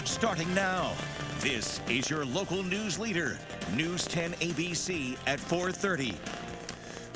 Starting now, this is your local news leader, News 10 ABC at 4:30.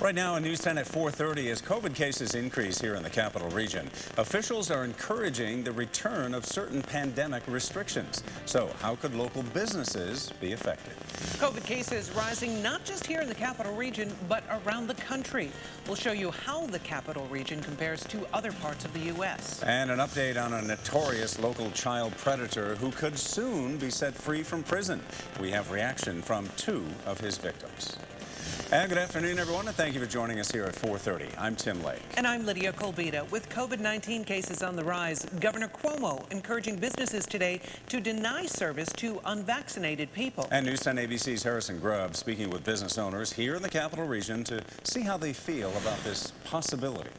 Right now on News 10 at 4:30, as COVID cases increase here in the capital region, officials are encouraging the return of certain pandemic restrictions. So how could local businesses be affected? COVID cases rising not just here in the capital region, but around the country. We'll show you how the capital region compares to other parts of the U.S. And an update on a notorious local child predator who could soon be set free from prison. We have reaction from 2 of his victims. And good afternoon, everyone, and thank you for joining us here at 4:30. I'm Tim Lake. And I'm Lydia Kulbida. With COVID-19 cases on the rise, Governor Cuomo encouraging businesses today to deny service to unvaccinated people. And News 10 ABC's Harrison Grubb speaking with business owners here in the capital region to see how they feel about this possibility.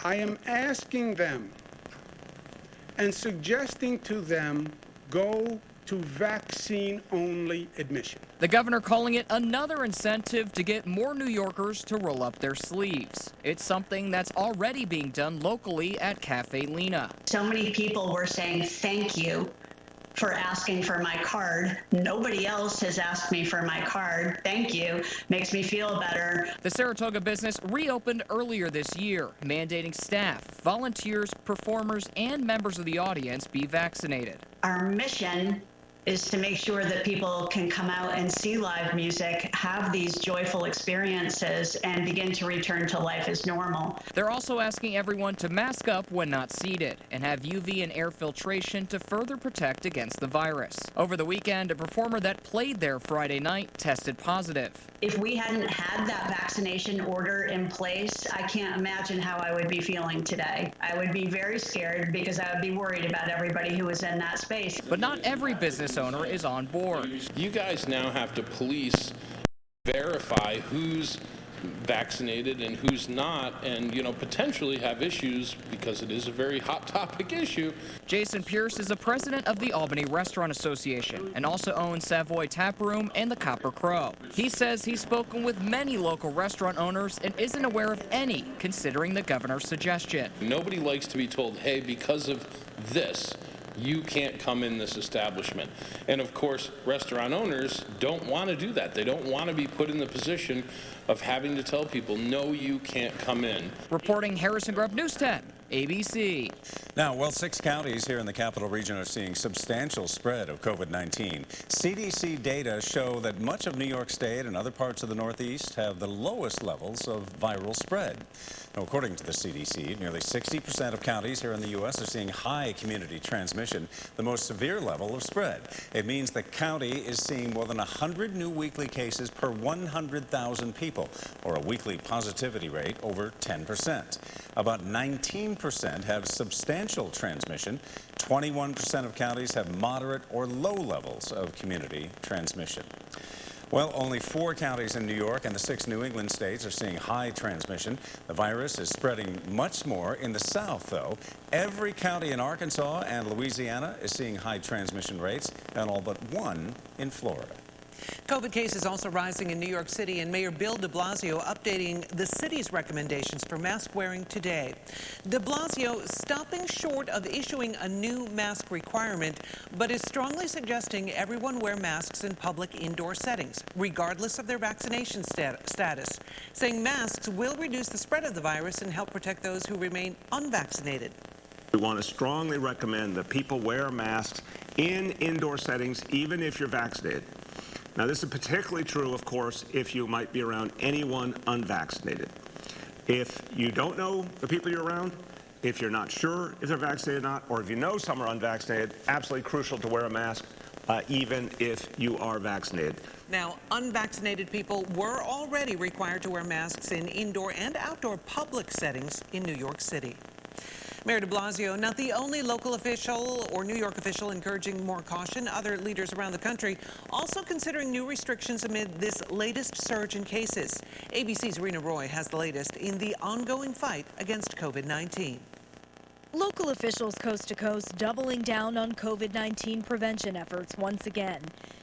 I am asking them and suggesting to them go to vaccine-only admission. The governor calling it another incentive to get more New Yorkers to roll up their sleeves. It's something that's already being done locally at Cafe Lena. So many people were saying thank you for asking for my card. Nobody else has asked me for my card. Thank you. Makes me feel better. The Saratoga business reopened earlier this year, mandating staff, volunteers, performers, and members of the audience be vaccinated. Our mission is to make sure that people can come out and see live music, have these joyful experiences, and begin to return to life as normal. They're also asking everyone to mask up when not seated and have UV and air filtration to further protect against the virus. Over the weekend, a performer that played there Friday night tested positive. If we hadn't had that vaccination order in place, I can't imagine how I would be feeling today. I would be very scared because I would be worried about everybody who was in that space. But not every business owner is on board. You guys now have to police, verify who's vaccinated and who's not, and potentially have issues because it is a very hot topic issue. Jason Pierce is the president of the Albany Restaurant Association and also owns Savoy Tap Room and the Copper Crow. He says he's spoken with many local restaurant owners and isn't aware of any considering the governor's suggestion. Nobody likes to be told, hey, because of this, you can't come in this establishment. And of course, restaurant owners don't want to do that. They don't want to be put in the position of having to tell people, no, you can't come in. Reporting Harrison Grubb, News 10, ABC. Now, well, 6 counties here in the capital region are seeing substantial spread of COVID-19. CDC data show that much of New York State and other parts of the Northeast have the lowest levels of viral spread. Now, according to the CDC, nearly 60% of counties here in the U.S. are seeing high community transmission, the most severe level of spread. It means the county is seeing more than 100 new weekly cases per 100,000 people, or a weekly positivity rate over 10%. About 19% have substantial transmission. 21% of counties have moderate or low levels of community transmission. Well, only 4 counties in New York and the 6 New England states are seeing high transmission. The virus is spreading much more in the South, though. Every county in Arkansas and Louisiana is seeing high transmission rates, and all but 1 in Florida. COVID cases also rising in New York City, and Mayor Bill de Blasio updating the city's recommendations for mask wearing today. De Blasio stopping short of issuing a new mask requirement, but is strongly suggesting everyone wear masks in public indoor settings, regardless of their vaccination status, saying masks will reduce the spread of the virus and help protect those who remain unvaccinated. We want to strongly recommend that people wear masks in indoor settings, even if you're vaccinated. Now, this is particularly true, of course, if you might be around anyone unvaccinated. If you don't know the people you're around, if you're not sure if they're vaccinated or not, or if you know some are unvaccinated, absolutely crucial to wear a mask, even if you are vaccinated. Now, unvaccinated people were already required to wear masks in indoor and outdoor public settings in New York City. Mayor de Blasio, not the only local official or New York official encouraging more caution. Other leaders around the country also considering new restrictions amid this latest surge in cases. ABC's Rena Roy has the latest in the ongoing fight against COVID-19. Local officials coast to coast doubling down on COVID-19 prevention efforts once again.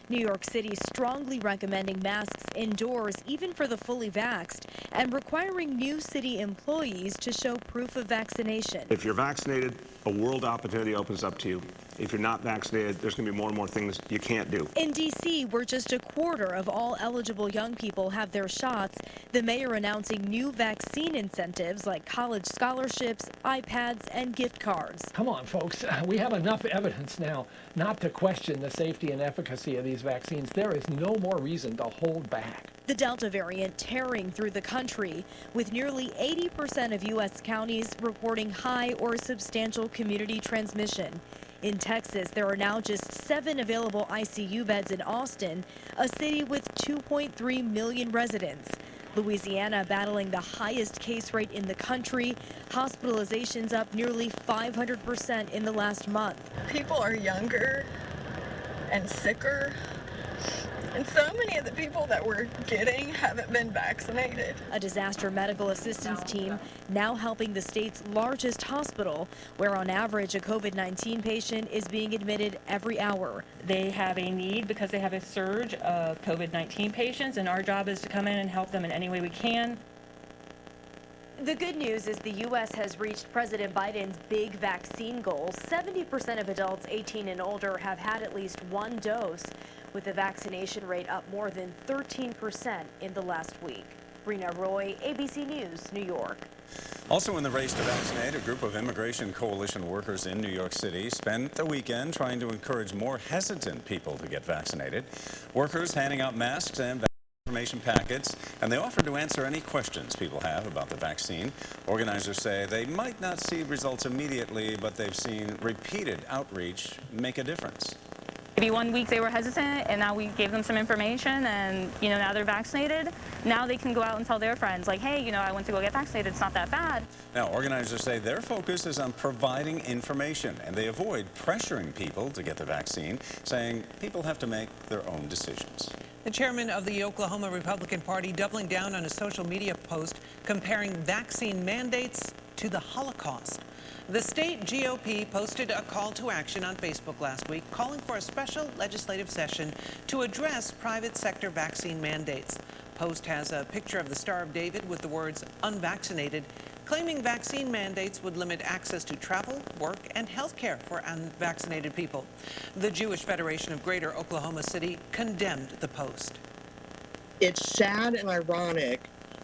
New York City strongly recommending masks indoors, even for the fully vaxxed, and requiring new city employees to show proof of vaccination. If you're vaccinated, a world opportunity opens up to you. If you're not vaccinated, there's going to be more and more things you can't do. In D.C., where just a quarter of all eligible young people have their shots, the mayor announcing new vaccine incentives like college scholarships, iPads, and gift cards. Come on, folks. We have enough evidence now not to question the safety and efficacy of these vaccines. There is no more reason to hold back. The Delta variant tearing through the country, with nearly 80% of U.S. counties reporting high or substantial community transmission. In Texas, there are now just 7 available ICU beds in Austin, a city with 2.3 million residents. Louisiana battling the highest case rate in the country, hospitalizations up nearly 500% in the last month. People are younger and sicker, and so many of the people that we're getting haven't been vaccinated. A disaster medical assistance team now helping the state's largest hospital, where on average a COVID-19 patient is being admitted every hour. They have a need because they have a surge of COVID-19 patients, and our job is to come in and help them in any way we can. The good news is the U.S. has reached President Biden's big vaccine goal. 70% of adults 18 and older have had at least one dose, with the vaccination rate up more than 13% in the last week. Rena Roy, ABC News, New York. Also in the race to vaccinate, a group of Immigration Coalition workers in New York City spent the weekend trying to encourage more hesitant people to get vaccinated. Workers handing out masks and information packets, and they offered to answer any questions people have about the vaccine. Organizers say they might not see results immediately, but they've seen repeated outreach make a difference. Maybe 1 week they were hesitant, and now we gave them some information, and now they're vaccinated. Now they can go out and tell their friends, like, hey, I went to go get vaccinated. It's not that bad. Now, organizers say their focus is on providing information, and they avoid pressuring people to get the vaccine, saying people have to make their own decisions. The chairman of the Oklahoma Republican Party doubling down on a social media post comparing vaccine mandates to the Holocaust. The state GOP posted a call to action on Facebook last week, calling for a special legislative session to address private sector vaccine mandates. Post has a picture of the Star of David with the words unvaccinated, claiming vaccine mandates would limit access to travel, work, and health care for unvaccinated people. The Jewish Federation of Greater Oklahoma City condemned the post. It's sad and ironic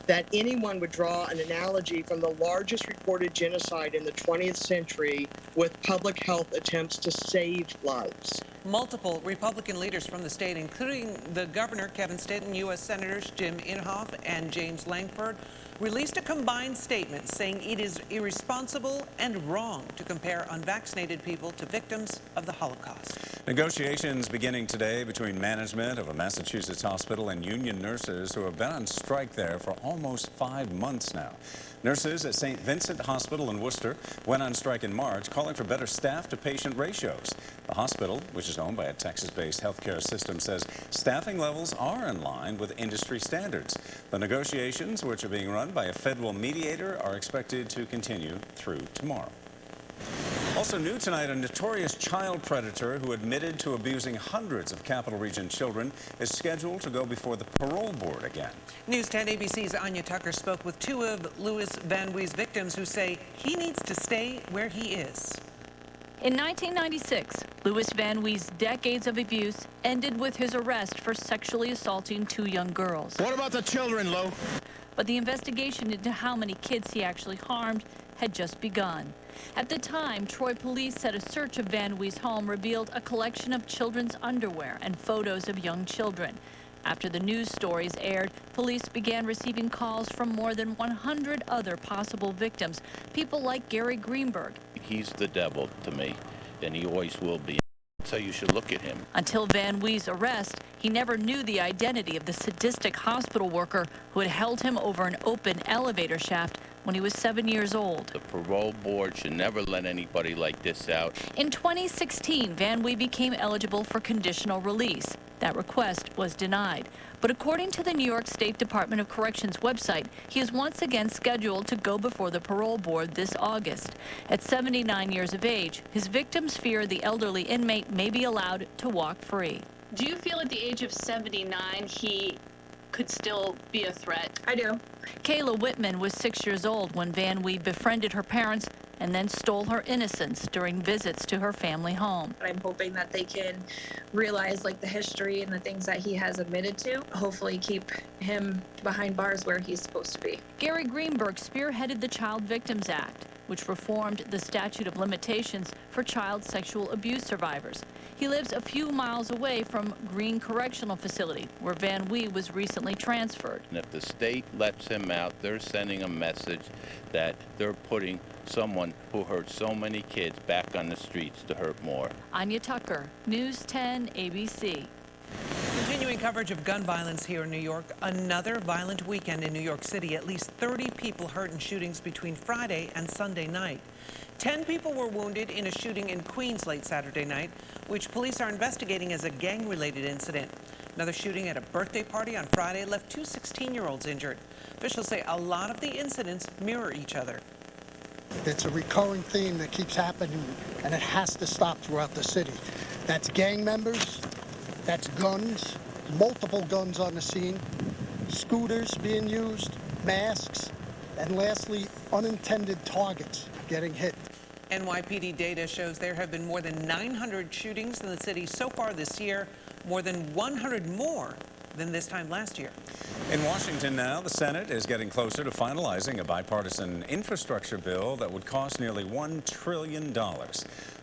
that anyone would draw an analogy from the largest recorded genocide in the 20th century with public health attempts to save lives. Multiple Republican leaders from the state, including the governor, Kevin Stitt, and U.S. Senators Jim Inhofe and James Lankford, released a combined statement saying it is irresponsible and wrong to compare unvaccinated people to victims of the Holocaust. Negotiations beginning today between management of a Massachusetts hospital and union nurses who have been on strike there for almost 5 months now. Nurses at St. Vincent Hospital in Worcester went on strike in March, calling for better staff-to-patient ratios. The hospital, which is owned by a Texas-based healthcare system, says staffing levels are in line with industry standards. The negotiations, which are being run by a federal mediator, are expected to continue through tomorrow. Also new tonight, a notorious child predator who admitted to abusing hundreds of Capital Region children is scheduled to go before the parole board again. News 10 ABC's Anya Tucker spoke with 2 of Louis Van Wee's victims who say he needs to stay where he is. In 1996, Louis Van Wee's decades of abuse ended with his arrest for sexually assaulting 2 young girls. What about the children, Lou? But the investigation into how many kids he actually harmed had just begun. At the time, Troy police said a search of Van Wee's home revealed a collection of children's underwear and photos of young children. After the news stories aired, police began receiving calls from more than 100 other possible victims, people like Gary Greenberg. He's the devil to me, and he always will be. So you should look at him. Until Van Wee's arrest, he never knew the identity of the sadistic hospital worker who had held him over an open elevator shaft when he was 7 years old. The parole board should never let anybody like this out. In 2016, Van Wee became eligible for conditional release. That request was denied. But according to the New York State Department of Corrections website, he is once again scheduled to go before the parole board this August. At 79 years of age, his victims fear the elderly inmate may be allowed to walk free. Do you feel at the age of 79 he could still be a threat? I do. Kayla Whitman was 6 years old when Van Wee befriended her parents and then stole her innocence during visits to her family home. I'm hoping that they can realize like the history and the things that he has admitted to. Hopefully keep him behind bars where he's supposed to be. Gary Greenberg spearheaded the Child Victims Act, which reformed the statute of limitations for child sexual abuse survivors. He lives a few miles away from Green Correctional Facility, where Van Wee was recently transferred. And if the state lets him out, they're sending a message that they're putting someone who hurt so many kids back on the streets to hurt more. Anya Tucker, News 10 ABC. Continuing coverage of gun violence here in New York. Another violent weekend in New York City. At least 30 people hurt in shootings between Friday and Sunday night. 10 people were wounded in a shooting in Queens late Saturday night, which police are investigating as a gang-related incident. Another shooting at a birthday party on Friday left two 16-year-olds injured. Officials say a lot of the incidents mirror each other. It's a recurring theme that keeps happening, and it has to stop throughout the city. That's gang members, that's guns, multiple guns on the scene, scooters being used, masks, and lastly, unintended targets getting hit. NYPD data shows there have been more than 900 shootings in the city so far this year, more than 100 more than this time last year. In Washington now, the Senate is getting closer to finalizing a bipartisan infrastructure bill that would cost nearly $1 trillion.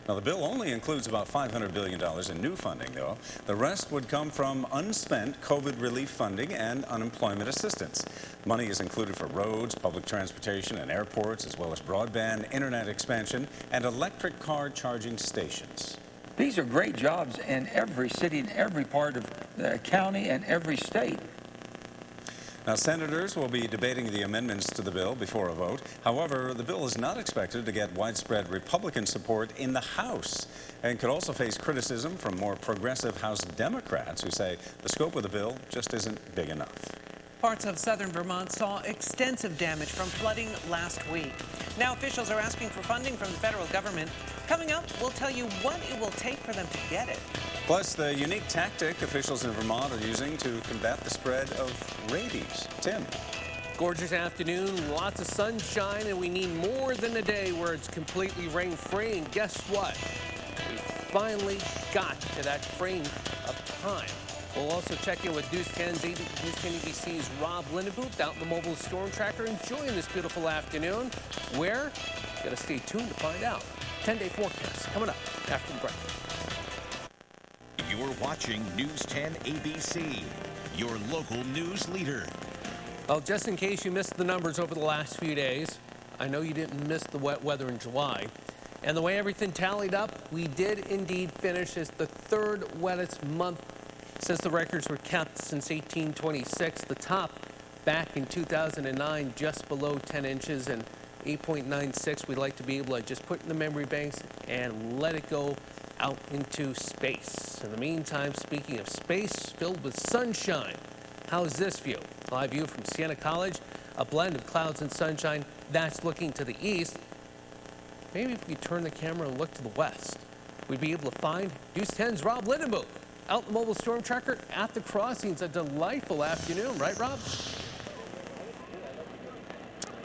Now, the bill only includes about $500 billion in new funding, though. The rest would come from unspent COVID relief funding and unemployment assistance. Money is included for roads, public transportation, and airports, as well as broadband, internet expansion, and electric car charging stations. These are great jobs in every city, in every part of the county, and every state. Now, senators will be debating the amendments to the bill before a vote. However, the bill is not expected to get widespread Republican support in the House and could also face criticism from more progressive House Democrats who say the scope of the bill just isn't big enough. Parts of southern Vermont saw extensive damage from flooding last week. Now officials are asking for funding from the federal government. Coming up, we'll tell you what it will take for them to get it. Plus, the unique tactic officials in Vermont are using to combat the spread of rabies. Tim. Gorgeous afternoon, lots of sunshine, and we need more than a day where it's completely rain-free. And guess what? We finally got to that frame of time. We'll also check in with News 10 ABC's Rob Lindenmuth out in the mobile storm tracker, enjoying this beautiful afternoon. Where? You gotta stay tuned to find out. 10-day forecast coming up after the break. You're watching News 10 ABC, your local news leader. Well, just in case you missed the numbers over the last few days, I know you didn't miss the wet weather in July. And the way everything tallied up, we did indeed finish as the third wettest month since the records were kept since 1826. The top back in 2009, just below 10 inches and 8.96. We'd like to be able to just put in the memory banks and let it go out into space. In the meantime, speaking of space filled with sunshine, how's this view? Live view from Siena College, a blend of clouds and sunshine. That's looking to the east. Maybe if we turn the camera and look to the west, we'd be able to find News 10's Rob Lindenmuth out in the mobile storm tracker at the crossings. A delightful afternoon, right, Rob?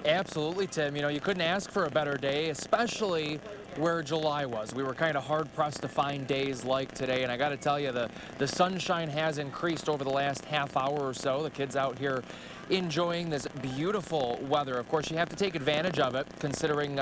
Absolutely, Tim. You know, you couldn't ask for a better day, especially where July was. We were kind of hard-pressed to find days like today, and I got to tell you, the sunshine has increased over the last half hour or so. The kids out here enjoying this beautiful weather. Of course, you have to take advantage of it, considering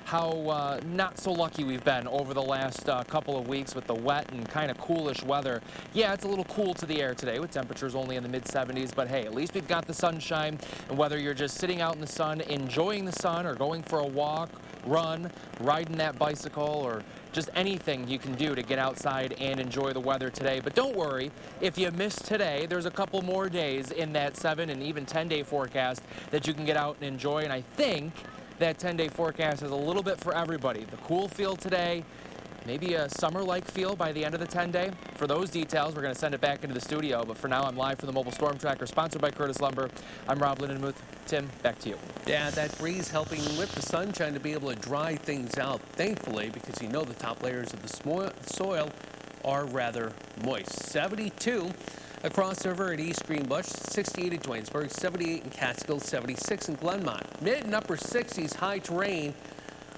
how not so lucky we've been over the last couple of weeks with the wet and kind of coolish weather. Yeah, it's a little cool to the air today with temperatures only in the mid-70s, but hey, at least we've got the sunshine, and whether you're just sitting out in the sun, enjoying the sun, or going for a walk, run, riding that bicycle, or just anything you can do to get outside and enjoy the weather today. But don't worry, if you missed today, there's a couple more days in that 7 and even 10-day forecast that you can get out and enjoy. And I think that 10-day forecast is a little bit for everybody. The cool feel today, maybe a summer-like feel by the end of the 10-day. For those details, we're going to send it back into the studio. But for now, I'm live from the Mobile Storm Tracker, sponsored by Curtis Lumber. I'm Rob Lindenmuth. Tim, back to you. Yeah, that breeze helping with the sunshine to be able to dry things out, thankfully, because you know the top layers of the soil are rather moist. 72 across the river at East Greenbush, 68 at Duanesburg, 78 in Catskill, 76 in Glenmont. Mid and upper 60s, high terrain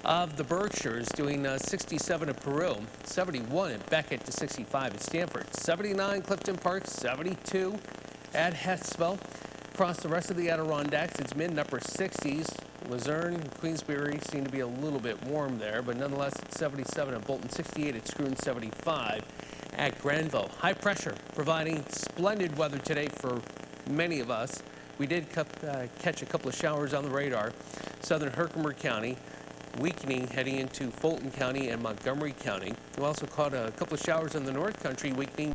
of the Berkshires, doing 67 at Peru, 71 at Beckett to 65 at Stanford, 79 Clifton Park, 72 at Hessville. Across the rest of the Adirondacks, it's mid and upper 60s. Luzerne and Queensbury seem to be a little bit warm there, but nonetheless it's 77 at Bolton, 68 at Screwen, 75 at Granville. High pressure providing splendid weather today for many of us. We did catch a couple of showers on the radar. Southern Herkimer County, weakening heading into Fulton County and Montgomery County. We also caught a couple of showers in the North Country, weakening